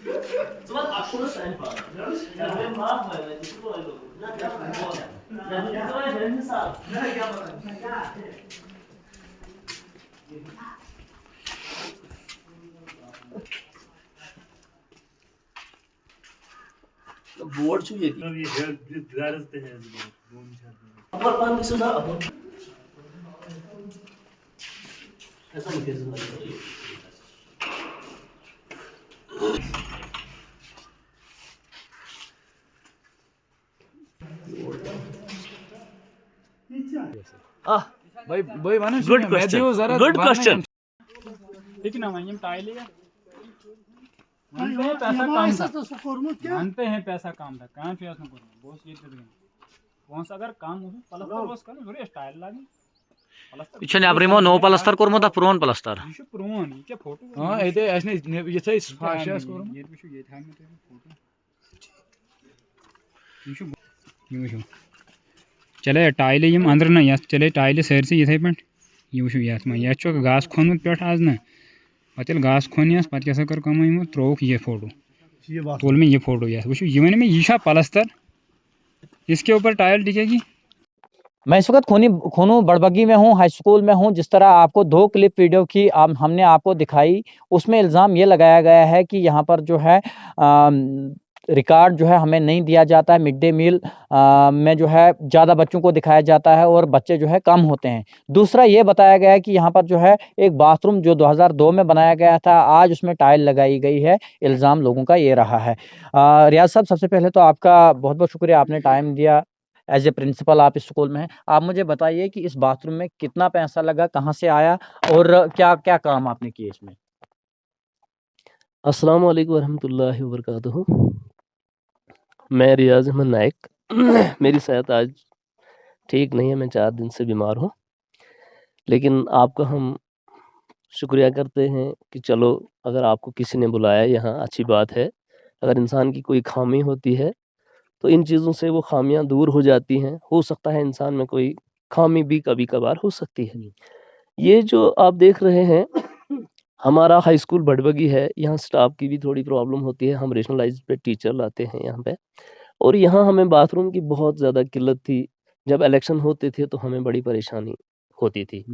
Zobacz, a szkoda einfach. Ja, wir machen mal, wenn ich so also. Na, ja, ja, so ein Helden sagt. Na, ja, ja. Board छू ये अब ये गुजारिश तो है वो नहीं अपर पान में सुधा अपन ऐसा नहीं कैसे लगता है Ah, भाई माने good question. Good question. लेकिन हम टाइल है मानते हैं पैसा काम था मानते हैं पैसा काम था कहाँ पे उसने करो बॉस ये कौन सा अगर काम हो पलस्तर बस करो थोड़ी स्टाइल लागी ये नबरमो नो पलस्तर कोरमुत प्रोन पलस्तर ये छ प्रोन ये क्या फोटो हां ये असने ये थे फाशस कोरम ये वुचु ये थांग में फोटो ये वुचु चले टाइल यम अंदर ना या चले टाइल सर से ये पे ये वुचु या मा चो घास खोनमुत पे आज ना पतल घास खोनियस पत क्या कर कम यम त्रोक ये फोटो तोल में ये फोटो या वुचु ये में ये पलस्तर इसके ऊपर टाइल टिकेगी। मैं इस वक्त खोनू बड़बग्गी में हूँ, हाई स्कूल में हूँ। जिस तरह आपको 2 क्लिप वीडियो की हमने आपको दिखाई, उसमें इल्ज़ाम ये लगाया गया है कि यहाँ पर जो है रिकॉर्ड जो है हमें नहीं दिया जाता है। मिड डे मील में जो है ज़्यादा बच्चों को दिखाया जाता है और बच्चे जो है कम होते हैं। दूसरा ये बताया गया है कि यहाँ पर जो है एक बाथरूम जो 2002 में बनाया गया था, आज उसमें टाइल लगाई गई है। इल्ज़ाम लोगों का ये रहा है। रियाज साहब, सबसे पहले तो आपका बहुत-बहुत शुक्रिया, आपने टाइम दिया। एज ए प्रिंसिपल आप इस स्कूल में हैं। आप मुझे बताइए कि इस बाथरूम में कितना पैसा लगा, कहाँ से आया और क्या क्या काम आपने किए इसमें? अस्सलाम वालेकुम वरहमतुल्लाहि वबरकातुहू। मैं रियाज अहमद नाइक मेरी सेहत आज ठीक नहीं है, मैं 4 दिन से बीमार हूँ। लेकिन आपका हम शुक्रिया करते हैं कि चलो अगर आपको किसी ने बुलाया यहाँ अच्छी बात है। अगर इंसान की कोई ख़ामी होती है तो इन चीज़ों से वो ख़ामियाँ दूर हो जाती हैं। हो सकता है इंसान में कोई ख़ामी भी कभी-कभार हो सकती है। ये जो आप देख रहे हैं हमारा हाई स्कूल बड़बगी है, यहाँ स्टाफ की भी थोड़ी प्रॉब्लम होती है। हम रेशनलाइज़ पे टीचर लाते हैं यहाँ पे और यहाँ हमें बाथरूम की बहुत ज़्यादा किल्लत थी। जब इलेक्शन होते थे तो हमें बड़ी परेशानी होती थी।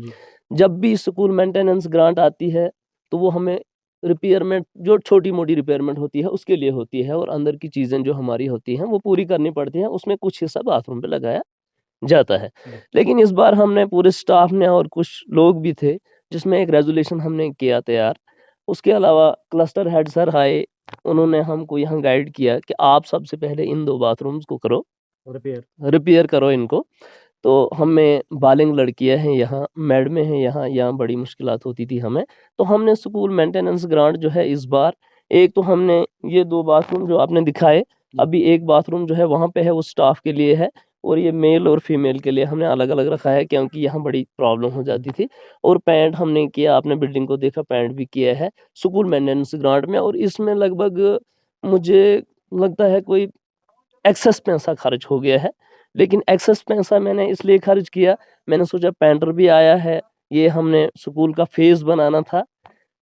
जब भी स्कूल मेंटेनेंस ग्रांट आती है तो वो हमें रिपेयरमेंट जो छोटी-मोटी रिपेयरमेंट होती है उसके लिए होती है और अंदर की चीज़ें जो हमारी होती हैं वो पूरी करनी पड़ती हैं। उसमें कुछ हिस्सा बाथरूम पे लगाया जाता है। लेकिन इस बार हमने पूरे स्टाफ ने और कुछ लोग भी थे जिसमें एक रेज़ोल्यूशन हमने किया तैयार। उसके अलावा क्लस्टर हेड सर आए, उन्होंने हमको यहाँ गाइड किया कि आप सबसे पहले इन 2 बाथरूम्स को करो रिपेयर करो इनको। तो हमें बालिग लड़कियाँ हैं यहाँ, मैडमें हैं यहाँ बड़ी मुश्किलात होती थी हमें। तो हमने स्कूल मेंटेनेंस ग्रांट जो है इस बार एक तो हमने ये 2 बाथरूम जो आपने दिखाए, अभी एक बाथरूम जो है वहाँ पे है वो स्टाफ के लिए है और ये मेल और फीमेल के लिए हमने अलग-अलग रखा है क्योंकि यहाँ बड़ी प्रॉब्लम हो जाती थी। और पेंट हमने किया, आपने बिल्डिंग को देखा, पेंट भी किया है स्कूल मेंटेनेंस ग्रांट में और इसमें लगभग मुझे लगता है कोई एक्सेस पैसा खर्च हो गया है। लेकिन एक्सेस पैसा मैंने इसलिए खर्च किया, मैंने सोचा पेंटर भी आया है, ये हमने स्कूल का फेस बनाना था।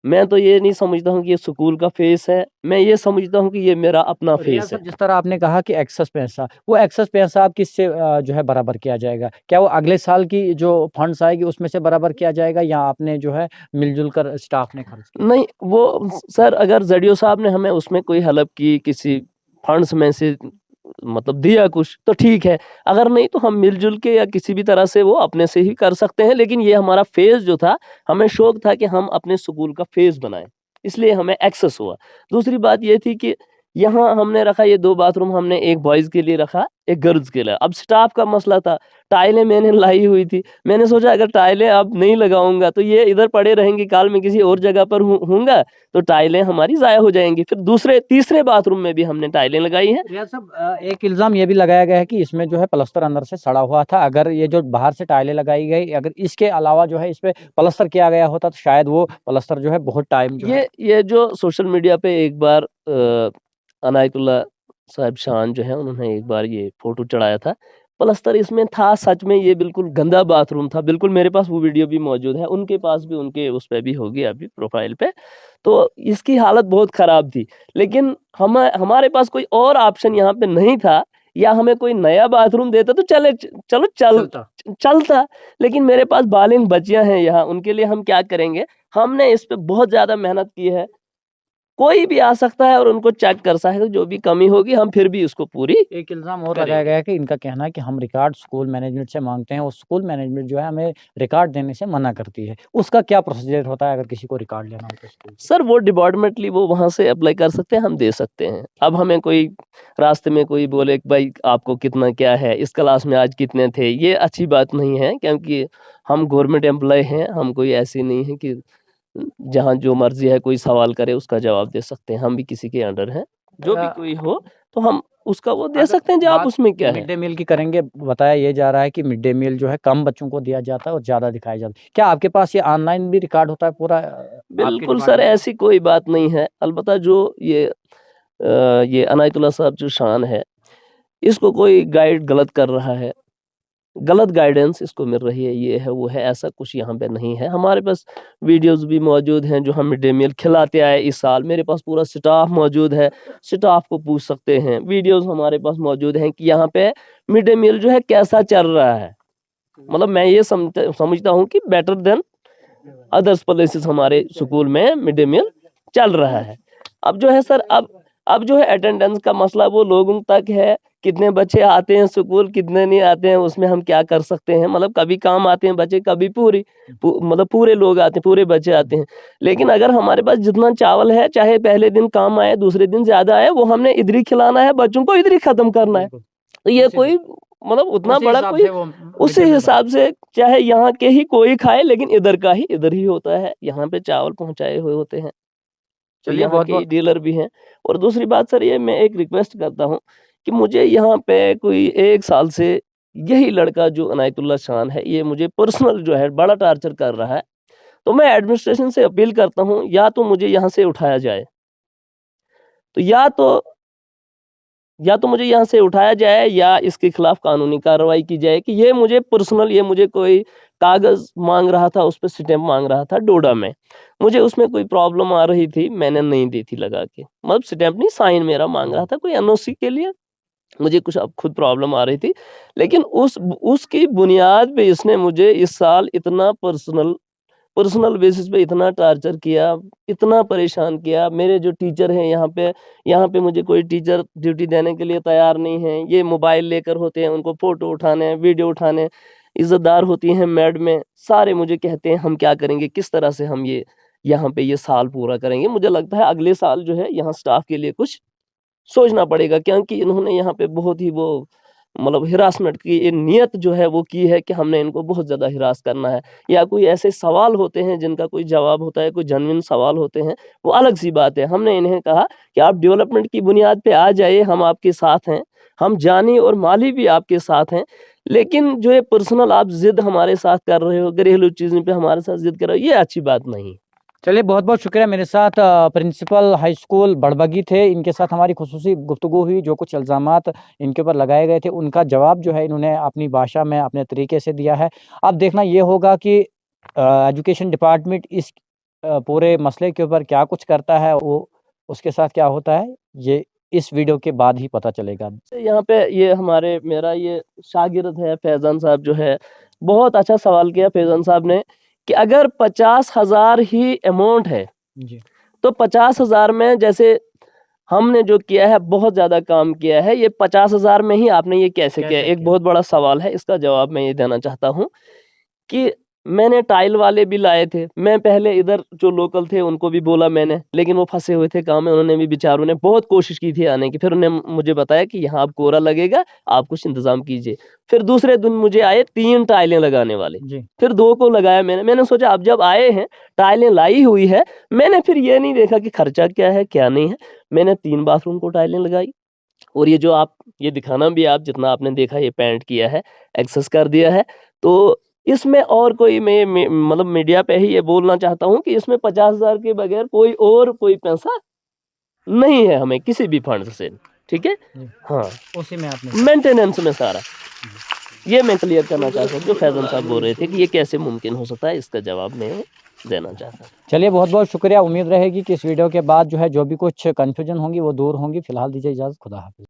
मैं तो ये नहीं समझता हूँ कि ये स्कूल का फेस है, मैं ये समझता हूँ कि ये मेरा अपना फेस है। जिस तरह आपने कहा कि एक्सेस पैसा, वो एक्सेस पैसा आप किससे जो है बराबर किया जाएगा? क्या वो अगले साल की जो फंड्स आएगी उसमें से बराबर किया जाएगा या आपने जो है मिलजुल कर स्टाफ ने खर्च किया? नहीं, वो सर अगर ज़ेडियो साहब ने हमें उसमें कोई हेल्प की किसी फंड्स में से मतलब दिया कुछ तो ठीक है, अगर नहीं तो हम मिल-जुल के या किसी भी तरह से वो अपने से ही कर सकते हैं। लेकिन ये हमारा फेस जो था, हमें शौक था कि हम अपने स्कूल का फेस बनाएँ, इसलिए हमें एक्सेस हुआ। दूसरी बात ये थी कि यहाँ हमने रखा ये 2 बाथरूम हमने एक बॉयज़ के लिए रखा, एक गर्ल्स के लिए। अब स्टाफ का मसला था, टाइलें मैंने लाई हुई थी। मैंने सोचा अगर टाइलें अब नहीं लगाऊँगा तो ये इधर पड़े रहेंगी, काल मैं किसी और जगह पर होऊँगा तो टाइलें हमारी ज़ाया हो जाएँगी। फिर तीसरे बाथरूम में भी हमने टाइलें लगाई हैं। रियाज साहब, एक इल्ज़ाम ये भी लगाया गया है कि इसमें जो है प्लास्टर अंदर से सड़ा हुआ था। अगर ये जो बाहर से टाइलें लगाई गई, अगर इसके अलावा जो है इस पे प्लास्टर किया गया होता तो शायद वो प्लास्टर जो है बहुत टाइम जो है ये जो सोशल मीडिया पे एक बार अनायतुल्लाह साहिब शान जो है उन्होंने एक बार ये फ़ोटो चढ़ाया था। प्लस्तर इसमें था, सच में ये बिल्कुल गंदा बाथरूम था, बिल्कुल मेरे पास वो वीडियो भी मौजूद है, उनके पास भी, उनके उस पे भी होगी अभी प्रोफाइल पे। तो इसकी हालत बहुत ख़राब थी, लेकिन हमारे पास कोई और ऑप्शन यहाँ पे नहीं था, या हमें कोई नया बाथरूम देता तो चलता, लेकिन मेरे पास बालिग बच्चियाँ हैं यहाँ, उनके लिए हम क्या करेंगे। हमने इस पे बहुत ज़्यादा मेहनत की है, कोई भी आ सकता है और उनको चेक कर सकता है, जो भी कमी होगी हम फिर भी उसको पूरी एक इल्ज़ाम और लगाया गया है कि इनका कहना है कि हम रिकॉर्ड स्कूल मैनेजमेंट से मांगते हैं और स्कूल मैनेजमेंट जो है हमें रिकॉर्ड देने से मना करती है। उसका क्या प्रोसीजर होता है अगर किसी को रिकॉर्ड लेना हो तो स्कूल से? सर वो डिपार्टमेंटली वो वहाँ से अप्लाई कर सकते हैं, हम दे सकते हैं। अब हमें कोई रास्ते में कोई बोले कि भाई आपको कितना क्या है, इस क्लास में आज कितने थे, ये अच्छी बात नहीं है, क्योंकि हम गवर्नमेंट एम्प्लॉय हैं, हम कोई ऐसे नहीं है कि जहाँ जो मर्जी है कोई सवाल करे उसका जवाब दे सकते हैं, हम भी किसी के अंडर हैं, जो भी कोई हो तो हम उसका वो दे सकते हैं जवाब, उसमें क्या है। मिड डे मील की करेंगे, बताया ये जा रहा है कि मिड डे मील जो है कम बच्चों को दिया जाता है और ज़्यादा दिखाया जाता है। क्या आपके पास ये ऑनलाइन भी रिकॉर्ड होता है पूरा? बिल्कुल सर, ऐसी कोई बात नहीं है। अलबत्ता जो ये अनायतुल्लाह साहब जो शान है, इसको कोई गाइड गलत कर रहा है, गलत गाइडेंस इसको मिल रही है, ये है वो है, ऐसा कुछ यहाँ पे नहीं है। हमारे पास वीडियोस भी मौजूद हैं जो हम मिड डे मील खिलाते आए इस साल, मेरे पास पूरा स्टाफ मौजूद है, स्टाफ को पूछ सकते हैं, वीडियोस हमारे पास मौजूद हैं कि यहाँ पे मिड डे मील जो है कैसा चल रहा है। मतलब मैं ये समझता हूँ कि बेटर देन अदर्स प्लेसेस हमारे स्कूल में मिड डे मील चल रहा है। अब जो है सर, अब जो है अटेंडेंस का मसला वो लोगों तक है, कितने बच्चे आते हैं स्कूल, कितने नहीं आते हैं, उसमें हम क्या कर सकते हैं। मतलब कभी काम आते हैं बच्चे, कभी मतलब पूरे लोग आते हैं, पूरे बच्चे आते हैं। लेकिन अगर हमारे पास जितना चावल है, चाहे पहले दिन काम आए, दूसरे दिन ज़्यादा आए, वो हमने इधर ही खिलाना है, बच्चों को इधर ही ख़त्म करना है। तो ये कोई मतलब उतना बड़ा कोई उसी हिसाब से, चाहे यहाँ के ही कोई खाए, लेकिन इधर का ही इधर ही होता है, यहाँ पे चावल पहुँचाए हुए होते हैं। तो चलिए, यहाँ के डीलर भी हैं। और दूसरी बात सर, ये मैं एक रिक्वेस्ट करता हूँ कि मुझे यहाँ पे कोई 1 साल से यही लड़का जो अनायतुल्लाह शान है, ये मुझे पर्सनल जो है बड़ा टार्चर कर रहा है। तो मैं एडमिनिस्ट्रेशन से अपील करता हूँ, या तो मुझे यहाँ से उठाया जाए, तो या तो मुझे यहाँ से उठाया जाए, या इसके खिलाफ कानूनी कार्रवाई की जाए कि ये मुझे पर्सनल, ये मुझे कोई कागज़ मांग रहा था, उस पर स्टैम्प मांग रहा था डोडा में, मुझे उसमें कोई प्रॉब्लम आ रही थी, मैंने नहीं दी थी लगा के, मतलब स्टैम्प नहीं, साइन मेरा मांग रहा था कोई एनओसी के लिए, मुझे कुछ अब खुद प्रॉब्लम आ रही थी, लेकिन उसकी बुनियाद पे इसने मुझे इस साल इतना पर्सनल बेसिस पे इतना टार्चर किया, इतना परेशान किया। मेरे जो टीचर हैं यहाँ पे मुझे कोई टीचर ड्यूटी देने के लिए तैयार नहीं है। ये मोबाइल लेकर होते हैं, उनको फ़ोटो उठाने, वीडियो उठाने, इज़्ज़तदार होती हैं मैडमें, सारे मुझे कहते हैं हम क्या करेंगे, किस तरह से हम ये यहाँ पे ये साल पूरा करेंगे। मुझे लगता है अगले साल जो है यहाँ स्टाफ के लिए कुछ सोचना पड़ेगा, क्योंकि इन्होंने यहाँ पे बहुत ही वो मतलब हिरासमेंट की ये नियत जो है वो की है कि हमने इनको बहुत ज़्यादा हिरास करना है, या कोई ऐसे सवाल होते हैं जिनका कोई जवाब होता है, कोई जेन्युइन सवाल होते हैं, वो अलग सी बात है। हमने इन्हें कहा कि आप डेवलपमेंट की बुनियाद पे आ जाइए, हम आपके साथ हैं, हम जानी और माली भी आपके साथ हैं, लेकिन जो ये पर्सनल आप ज़िद हमारे साथ कर रहे हो, घरेलू चीज़ों पे हमारे साथ ज़िद कर रहे हो, ये अच्छी बात नहीं। चलिए, बहुत बहुत शुक्रिया। मेरे साथ प्रिंसिपल हाई स्कूल बड़बगी थे, इनके साथ हमारी खुसूसी गुफ्तगू हुई। जो कुछ इल्ज़ामात इनके ऊपर लगाए गए थे उनका जवाब जो है इन्होंने अपनी भाषा में अपने तरीके से दिया है। अब देखना ये होगा कि एजुकेशन डिपार्टमेंट इस पूरे मसले के ऊपर क्या कुछ करता है, वो उसके साथ क्या होता है, ये इस वीडियो के बाद ही पता चलेगा। यहाँ पे ये मेरा ये शागिर्द है फैज़ान साहब, जो है बहुत अच्छा सवाल किया फैज़ान साहब ने कि अगर 50,000 ही अमाउंट है, जी। तो 50,000 में जैसे हमने जो किया है बहुत ज़्यादा काम किया है, ये 50,000 में ही आपने ये कैसे किया? एक बहुत बड़ा सवाल है, इसका जवाब मैं ये देना चाहता हूँ कि मैंने टाइल वाले भी लाए थे। मैं पहले इधर जो लोकल थे उनको भी बोला मैंने, लेकिन वो फँसे हुए थे काम में, उन्होंने भी बेचारों ने बहुत कोशिश की थी आने की। फिर उन्होंने मुझे बताया कि यहाँ अब कोरा लगेगा, आप कुछ इंतज़ाम कीजिए। फिर दूसरे दिन मुझे आए 3 टाइलें लगाने वाले, जी। फिर 2 को लगाया मैंने सोचा अब जब आए हैं, टाइलें लाई हुई है, मैंने फिर ये नहीं देखा कि खर्चा क्या है, क्या नहीं है। मैंने 3 बाथरूम को टाइलें लगाई, और ये जो आप ये दिखाना भी, आप जितना आपने देखा ये पेंट किया है, एक्सेस कर दिया है, तो इसमें और कोई मैं मतलब मीडिया पे ही ये बोलना चाहता हूँ कि इसमें 50,000 के बगैर कोई पैसा नहीं है हमें किसी भी फंड से। ठीक है, जी। हाँ उसी में आपने मेंटेनेंस में सारा ये मैं क्लियर करना चाहता हूँ। जो फैजल साहब बोल रहे थे कि ये कैसे मुमकिन हो सकता है, इसका जवाब मैं देना चाहता हूँ। चलिए, बहुत बहुत शुक्रिया। उम्मीद रहेगी कि इस वीडियो के बाद जो है जो भी कुछ कन्फ्यूजन होंगी वो दूर होंगी। फिलहाल दीजिए इजाज़त, खुदा हाफिज़।